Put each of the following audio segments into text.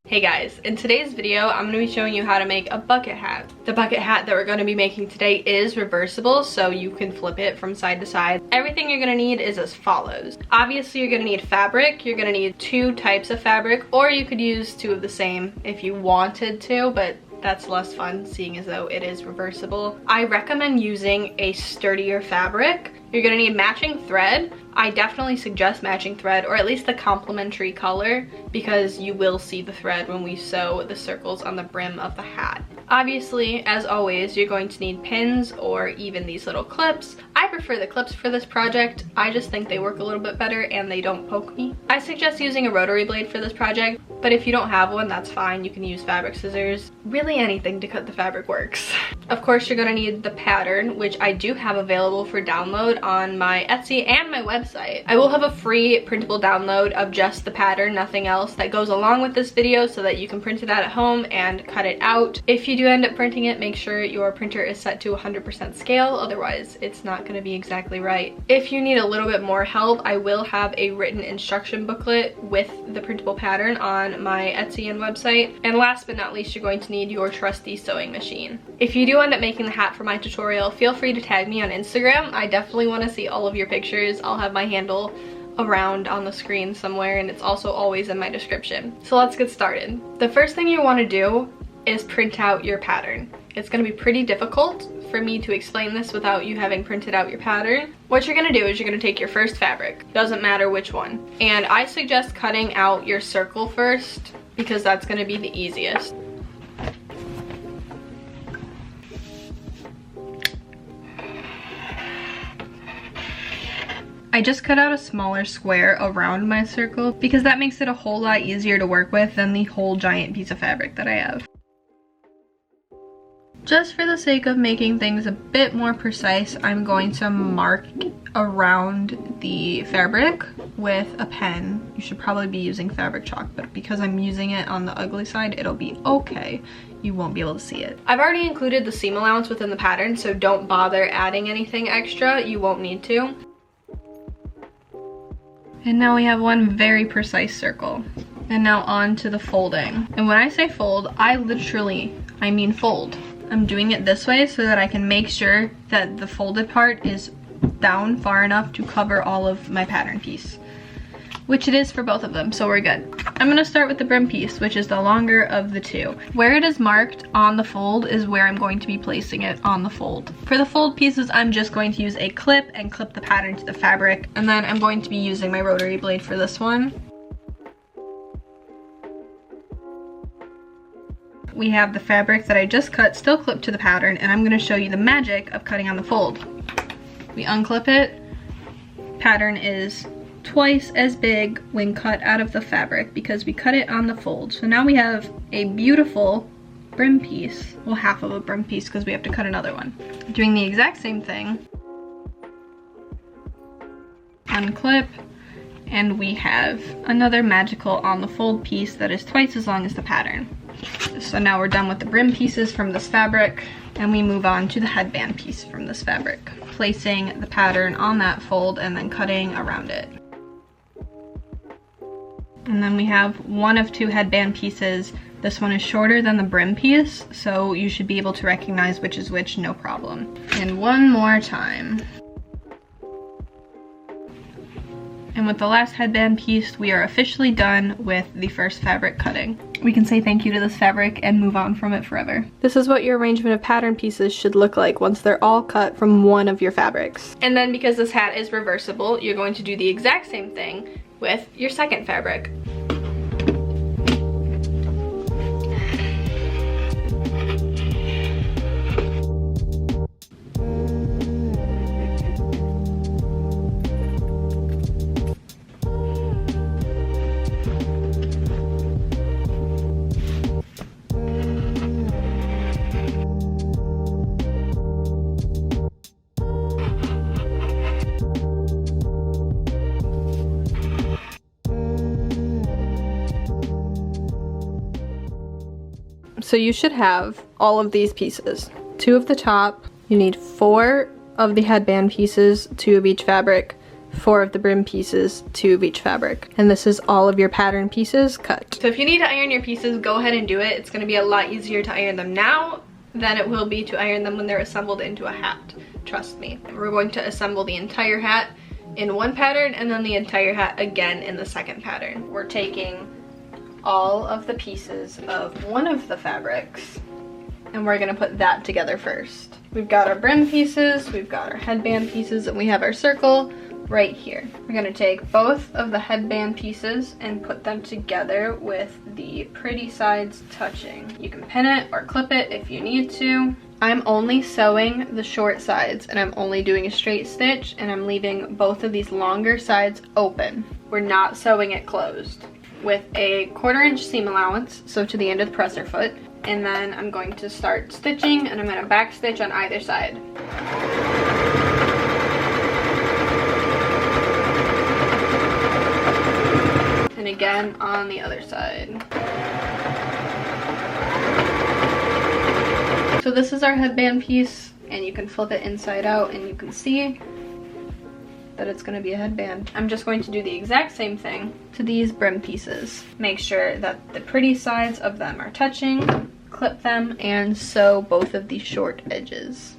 Hey guys, in today's video, I'm going to be showing you how to make a bucket hat. The bucket hat that we're going to be making today is reversible, so you can flip it from side to side. Everything you're going to need is as follows. Obviously, you're going to need fabric. You're going to need 2 types of fabric, or you could use 2 of the same if you wanted to, but that's less fun seeing as though it is reversible. I recommend using a sturdier fabric. You're gonna need matching thread. I definitely suggest matching thread, or at least the complementary color, because you will see the thread when we sew the circles on the brim of the hat. Obviously, as always, you're going to need pins or even these little clips. I prefer the clips for this project. I just think they work a little bit better and they don't poke me. I suggest using a rotary blade for this project, but if you don't have one, that's fine. You can use fabric scissors. Really anything to cut the fabric works. Of course, you're gonna need the pattern, which I do have available for download on my Etsy and my website. I will have a free printable download of just the pattern, nothing else, that goes along with this video so that you can print it out at home and cut it out. If you do end up printing it, make sure your printer is set to 100% scale, otherwise it's not going to be exactly right. If you need a little bit more help, I will have a written instruction booklet with the printable pattern on my Etsy and website. And last but not least, you're going to need your trusty sewing machine. If you do end up making the hat for my tutorial, feel free to tag me on Instagram. I definitely want to see all of your pictures. I'll have my handle around on the screen somewhere, and it's also always in my description. So let's get started. The first thing you want to do is print out your pattern. It's going to be pretty difficult for me to explain this without you having printed out your pattern. What you're going to do is you're going to take your first fabric, doesn't matter which one, and I suggest cutting out your circle first because that's going to be the easiest. I just cut out a smaller square around my circle because that makes it a whole lot easier to work with than the whole giant piece of fabric that I have. Just for the sake of making things a bit more precise, I'm going to mark around the fabric with a pen. You should probably be using fabric chalk, but because I'm using it on the ugly side, it'll be okay. You won't be able to see it. I've already included the seam allowance within the pattern, so don't bother adding anything extra. You won't need to. And now we have one very precise circle. And now on to the folding. And when I say fold, I mean fold. I'm doing it this way so that I can make sure that the folded part is down far enough to cover all of my pattern piece, which it is for both of them, so we're good. I'm gonna start with the brim piece, which is the longer of the 2. Where it is marked on the fold is where I'm going to be placing it on the fold. For the fold pieces, I'm just going to use a clip and clip the pattern to the fabric, and then I'm going to be using my rotary blade for this one. We have the fabric that I just cut still clipped to the pattern, and I'm going to show you the magic of cutting on the fold. We unclip it. Pattern is twice as big when cut out of the fabric because we cut it on the fold. So now we have a beautiful brim piece. Well, half of a brim piece because we have to cut another one. Doing the exact same thing. Unclip. And we have another magical on the fold piece that is twice as long as the pattern. So now we're done with the brim pieces from this fabric, and we move on to the headband piece from this fabric, placing the pattern on that fold and then cutting around it. And then we have one of 2 headband pieces. This one is shorter than the brim piece, so you should be able to recognize which is which, no problem. And one more time. And with the last headband piece, we are officially done with the first fabric cutting. We can say thank you to this fabric and move on from it forever. This is what your arrangement of pattern pieces should look like once they're all cut from one of your fabrics. And then because this hat is reversible, you're going to do the exact same thing with your second fabric. So you should have all of these pieces. 2 of the top, you need 4 of the headband pieces, 2 of each fabric, 4 of the brim pieces, 2 of each fabric. And this is all of your pattern pieces cut. So if you need to iron your pieces, go ahead and do it. It's gonna be a lot easier to iron them now than it will be to iron them when they're assembled into a hat. Trust me. We're going to assemble the entire hat in one pattern and then the entire hat again in the second pattern. We're taking all of the pieces of one of the fabrics and we're gonna put that together first. We've got our brim pieces, we've got our headband pieces, and we have our circle right here. We're gonna take both of the headband pieces and put them together with the pretty sides touching. You can pin it or clip it if you need to. I'm only sewing the short sides and I'm only doing a straight stitch, and I'm leaving both of these longer sides open. We're not sewing it closed. With a 1/4 inch seam allowance, so to the end of the presser foot, and then I'm going to start stitching and I'm going to back stitch on either side. And again on the other side. So this is our headband piece, and you can flip it inside out and you can see that it's going to be a headband. I'm just going to do the exact same thing to these brim pieces. Make sure that the pretty sides of them are touching, clip them, and sew both of these short edges.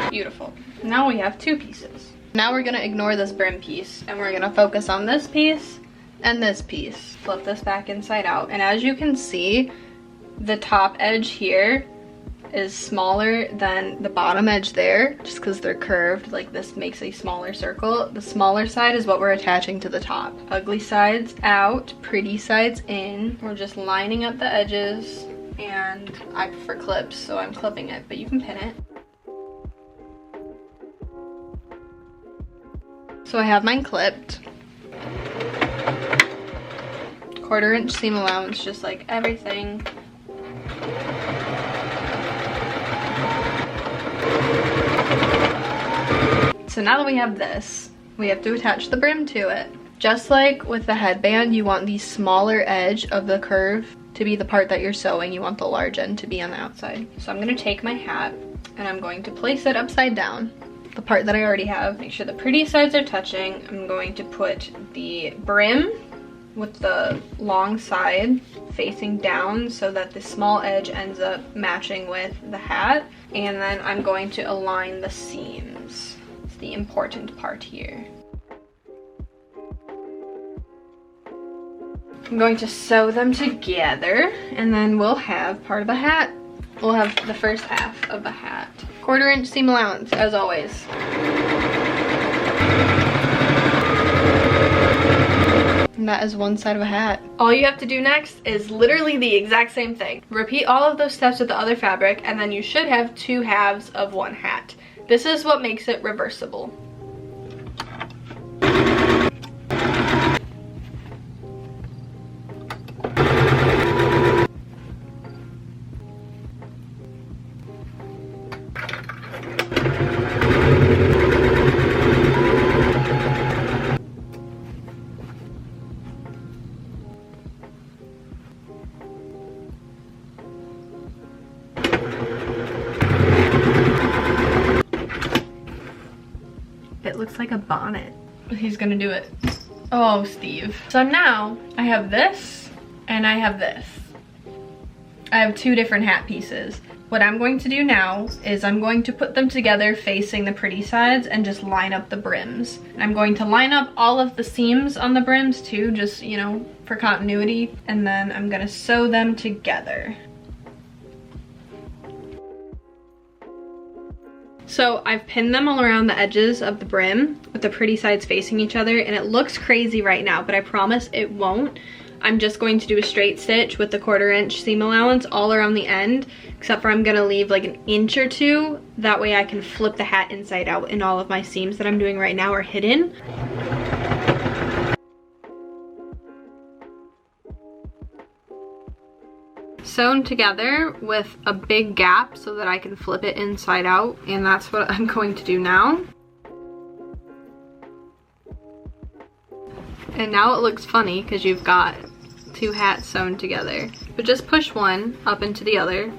Beautiful. Now we have 2 pieces. Now we're gonna ignore this brim piece and we're gonna focus on this piece and this piece. Flip this back inside out, and as you can see, the top edge here is smaller than the bottom edge there, just because they're curved. Like, this makes a smaller circle. The smaller side is what we're attaching to the top. Ugly sides out, pretty sides in. We're just lining up the edges, and I prefer clips, so I'm clipping it, but you can pin it. So I have mine clipped. 1/4 inch seam allowance, just like everything. So now that we have this, we have to attach the brim to it. Just like with the headband, you want the smaller edge of the curve to be the part that you're sewing. You want the large end to be on the outside. So I'm gonna take my hat and I'm going to place it upside down. The part that I already have. Make sure the pretty sides are touching. I'm going to put the brim with the long side facing down so that the small edge ends up matching with the hat. And then I'm going to align the seams. It's the important part here. I'm going to sew them together and then we'll have part of a hat. We'll have the first half of a hat. 1/4 inch seam allowance, as always. And that is one side of a hat. All you have to do next is literally the exact same thing. Repeat all of those steps with the other fabric, and then you should have 2 halves of one hat. This is what makes it reversible. It looks like a bonnet. He's gonna do it. Oh, Steve. So now I have this and I have this. I have 2 different hat pieces. What I'm going to do now is I'm going to put them together facing the pretty sides and just line up the brims. I'm going to line up all of the seams on the brims too, just, you know, for continuity. And then I'm gonna sew them together. So I've pinned them all around the edges of the brim with the pretty sides facing each other, and it looks crazy right now, but I promise it won't. I'm just going to do a straight stitch with the 1/4 inch seam allowance all around the end, except for I'm gonna leave like an inch or 2. That way I can flip the hat inside out and all of my seams that I'm doing right now are hidden. Sewn together with a big gap so that I can flip it inside out, and that's what I'm going to do now. And now it looks funny because you've got 2 hats sewn together. But just push one up into the other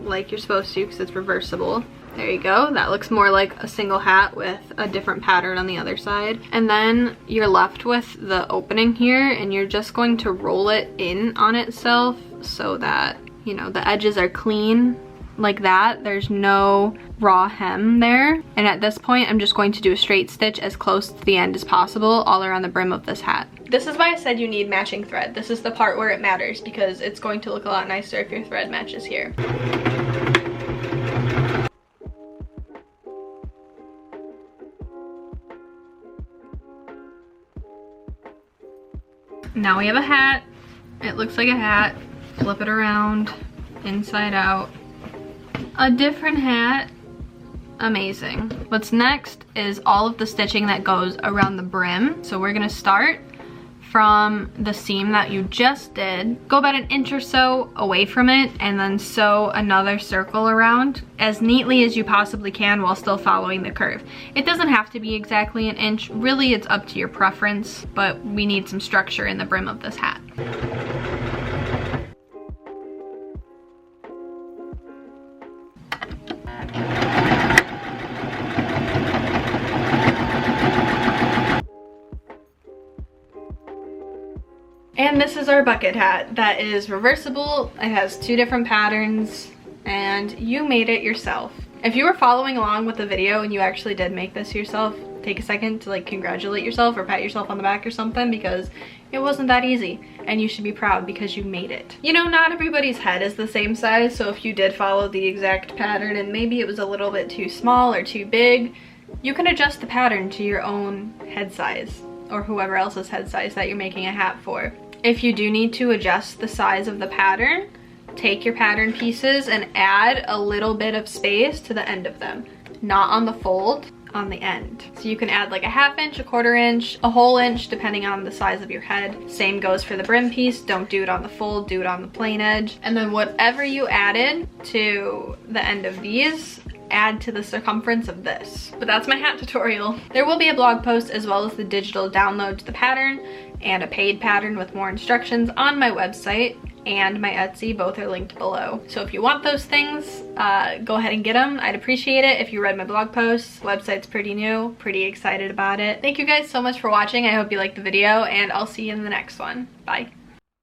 like you're supposed to because it's reversible. There you go. That looks more like a single hat with a different pattern on the other side. And then you're left with the opening here, and you're just going to roll it in on itself so that, you know, the edges are clean like that. There's no raw hem there. And at this point, I'm just going to do a straight stitch as close to the end as possible all around the brim of this hat. This is why I said you need matching thread. This is the part where it matters, because it's going to look a lot nicer if your thread matches here. Now we have a hat. It looks like a hat. Flip it around, inside out. A different hat. Amazing. What's next is all of the stitching that goes around the brim. So we're gonna start from the seam that you just did, go about an inch or so away from it, and then sew another circle around as neatly as you possibly can while still following the curve. It doesn't have to be exactly an inch. Really, it's up to your preference, but we need some structure in the brim of this hat. And this is our bucket hat that is reversible. It has 2 different patterns, and you made it yourself. If you were following along with the video and you actually did make this yourself, take a second to like congratulate yourself or pat yourself on the back or something, because it wasn't that easy and you should be proud because you made it. You know, not everybody's head is the same size, so if you did follow the exact pattern and maybe it was a little bit too small or too big, you can adjust the pattern to your own head size or whoever else's head size that you're making a hat for. If you do need to adjust the size of the pattern, take your pattern pieces and add a little bit of space to the end of them. Not on the fold, on the end. So you can add like a 1/2 inch, a 1/4 inch, a whole inch, depending on the size of your head. Same goes for the brim piece. Don't do it on the fold, do it on the plain edge. And then whatever you added to the end of these, add to the circumference of this. But that's my hat tutorial. There will be a blog post as well as the digital download to the pattern and a paid pattern with more instructions on my website and my Etsy. Both are linked below. So if you want those things, go ahead and get them. I'd appreciate it if you read my blog posts. Website's pretty new, pretty excited about it. Thank you guys so much for watching. I hope you liked the video, and I'll see you in the next one. Bye.